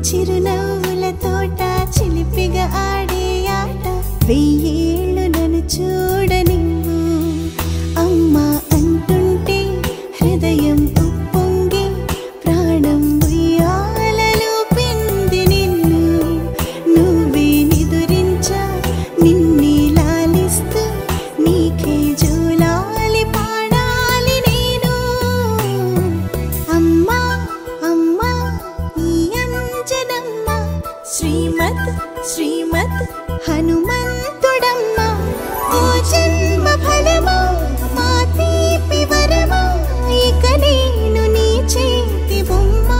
చిరునవ్వుల తోట చిలిపిగా ఆడే ఆట వెయ్యేళ్ళు నన్ను చూడనివ్వు అమ్మా అంటుంటే హృదయం ఉప్పొంగి ప్రాణం ఉయ్యాలలో పిండి నిన్ను నువ్వే నిదురించా నిన్నే లాలిస్తూ నీకే జోలాలి పాడాలి నేను అమ్మా అమ్మా ఈ అంజనమ్మ శ్రీమత్ శ్రీమత్ హనుమంతుడమ్మ ఓ జన్మ ఫలమా మా తీపి వరమా ఇక నేను నీ చేతి బొమ్మ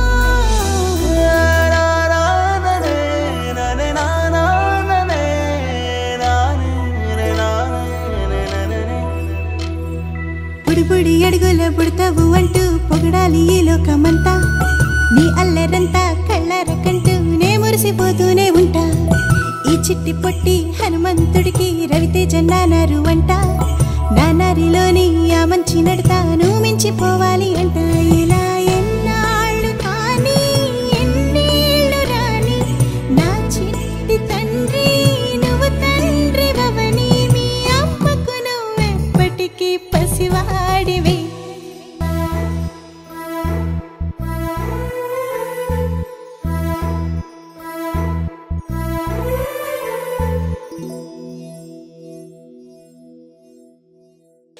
బుడి బుడి అడుగుల బుడతావు అంటూ పొగడాలి ఈ లోకమంతా నీ అల్లరంతా కళ్ళారకంటూ నే మురిసిపోతూనే ఉంటా ఈ చిట్టి పొట్టి హనుమంతుడికి రవితేజ నానారు అంట నానారిలోని ఆ మంచి నడతాను మించిపోవాలి అంట ఇలా ఎన్నాళ్ళు కానీ ఎన్నేళ్ళు రాని నా చిట్టి తండ్రి